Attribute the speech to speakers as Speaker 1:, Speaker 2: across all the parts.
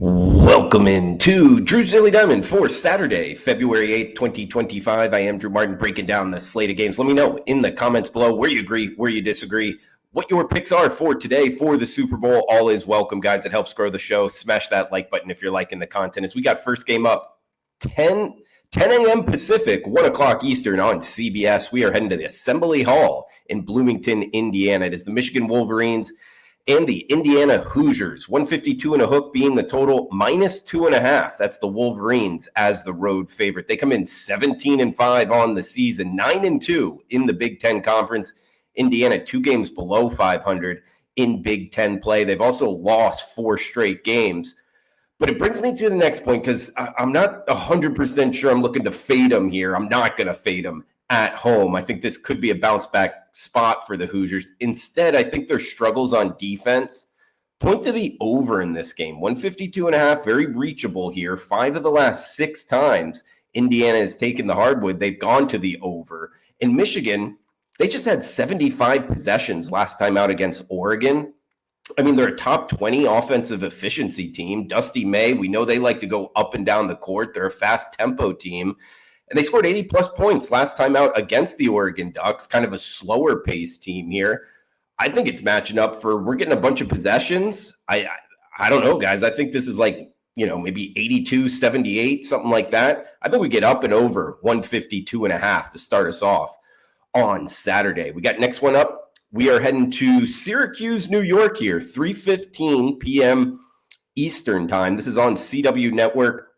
Speaker 1: Welcome into Drew's Daily Diamond for Saturday, February 8th, 2025. I am Drew Martin breaking down the slate of games. Let me know in the comments below where you agree, where you disagree, what your picks are for today for the Super Bowl. All is welcome, guys. It helps grow the show. Smash that like button if you're liking the content. As we got first game up, 10 a.m. Pacific, 1 o'clock Eastern on CBS. We are heading to the Assembly Hall in Bloomington, Indiana. It is the Michigan Wolverines and the Indiana Hoosiers. 152 and a hook being the total, -2.5. That's the Wolverines as the road favorite. They come in 17-5 on the season, 9-2 in the Big Ten Conference. Indiana 2 games below 500 in Big Ten play. They've also lost 4 straight games. But it brings me to the next point because I'm not 100% sure I'm looking to fade them here. I'm not going to fade them at home. I think this could be a bounce back spot for the Hoosiers. Instead, I think their struggles on defense point to the over in this game. 152.5, very reachable here. 5 of the last 6 times Indiana has taken the hardwood, they've gone to the over. In Michigan, they just had 75 possessions last time out against Oregon. I mean, they're a top 20 offensive efficiency team. Dusty May, we know they like to go up and down the court. They're a fast tempo team. And they scored 80-plus points last time out against the Oregon Ducks, kind of a slower pace team here. I think it's matching up for we're getting a bunch of possessions. I don't know, guys. I think this is like, maybe 82-78, something like that. I think we get up and over 152.5 to start us off on Saturday. We got next one up. We are heading to Syracuse, New York here, 3:15 p.m. Eastern time. This is on CW Network.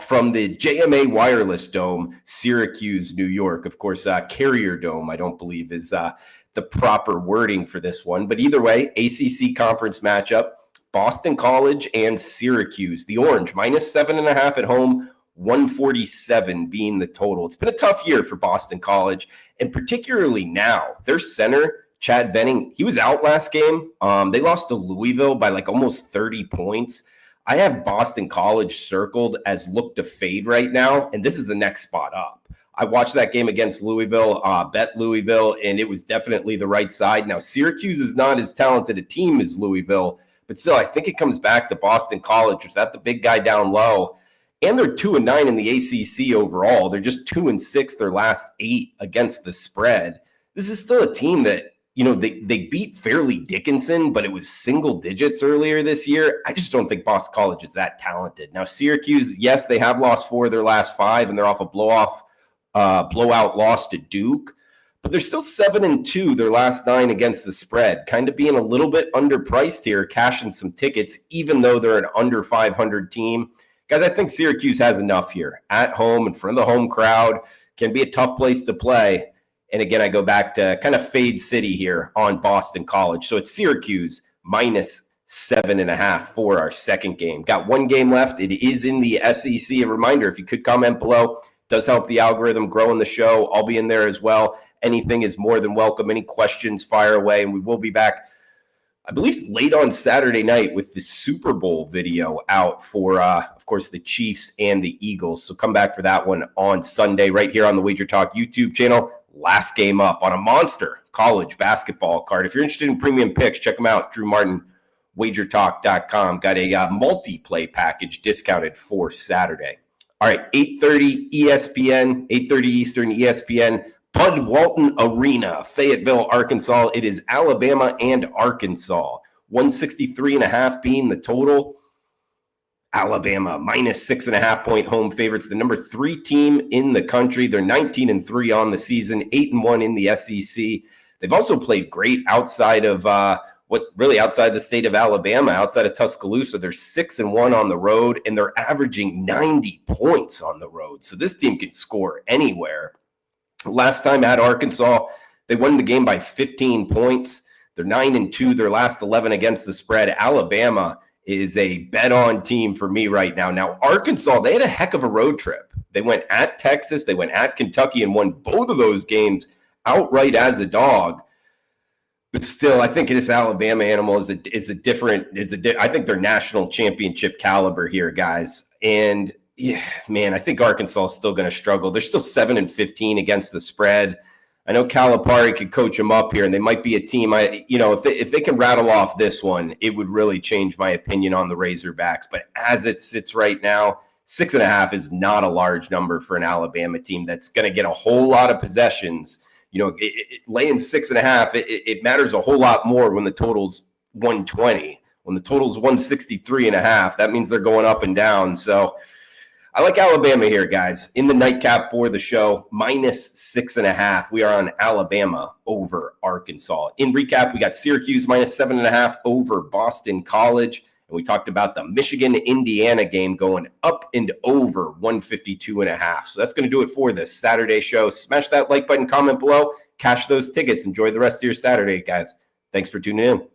Speaker 1: From the JMA Wireless Dome, Syracuse, New York. Of course, Carrier Dome, I don't believe, is the proper wording for this one. But either way, ACC conference matchup, Boston College and Syracuse. The Orange, -7.5 at home, 147 being the total. It's been a tough year for Boston College, and particularly now. Their center, Chad Venning, he was out last game. They lost to Louisville by like almost 30 points. I have Boston College circled as look to fade right now, and this is the next spot up. I watched that game against Louisville, bet Louisville, and it was definitely the right side. Now, Syracuse is not as talented a team as Louisville, but still, I think it comes back to Boston College. Was that the big guy down low? And they're 2-9 in the ACC overall. They're just 2-6 their last 8 against the spread. This is still a team that, they beat Fairleigh Dickinson, but it was single digits earlier this year. I just don't think Boston College is that talented. Now, Syracuse, yes, they have lost 4 of their last 5, and they're off a blowout loss to Duke, but they're still 7-2 their last 9 against the spread, kind of being a little bit underpriced here, cashing some tickets, even though they're an under 500 team. Guys, I think Syracuse has enough here at home in front of the home crowd. Can be a tough place to play. And again, I go back to kind of fade city here on Boston College. So it's Syracuse -7.5 for our second game. Got one game left. It is in the SEC. A reminder, if you could comment below, does help the algorithm grow in the show. I'll be in there as well. Anything is more than welcome. Any questions, fire away. And we will be back, I believe, late on Saturday night with the Super Bowl video out for, of course, the Chiefs and the Eagles. So come back for that one on Sunday right here on the WagerTalk YouTube channel. Last game up on a monster college basketball card. If you're interested in premium picks, check them out. Drew Martin, WagerTalk.com. Got a multi-play package discounted for Saturday. All right, 8:30 ESPN, 8:30 Eastern ESPN, Bud Walton Arena, Fayetteville, Arkansas. It is Alabama and Arkansas. 163.5 being the total. Alabama -6.5 point home favorites, the number 3 team in the country. They're 19-3 on the season, 8-1 in the SEC. They've also played great outside of outside the state of Alabama, outside of Tuscaloosa. They're 6-1 on the road, and they're averaging 90 points on the road. So this team can score anywhere. Last time at Arkansas, they won the game by 15 points. They're 9-2, their last 11 against the spread. Alabama is a bet-on team for me right now. Now, Arkansas, they had a heck of a road trip. They went at Texas, they went at Kentucky, and won both of those games outright as a dog. But still, I think this Alabama animal I think they're national championship caliber here, guys. And yeah, man, I think Arkansas is still going to struggle. They're still 7-15 against the spread. I know Calipari could coach them up here, and they might be a team. If they can rattle off this one, it would really change my opinion on the Razorbacks. But as it sits right now, 6.5 is not a large number for an Alabama team that's going to get a whole lot of possessions. Laying 6.5, it matters a whole lot more when the total's 120. When the total's 163.5, that means they're going up and down. So I like Alabama here, guys. In the nightcap for the show, -6.5. We are on Alabama over Arkansas. In recap, we got Syracuse -7.5 over Boston College. And we talked about the Michigan-Indiana game going up and over 152.5. So that's going to do it for this Saturday show. Smash that like button, comment below, cash those tickets. Enjoy the rest of your Saturday, guys. Thanks for tuning in.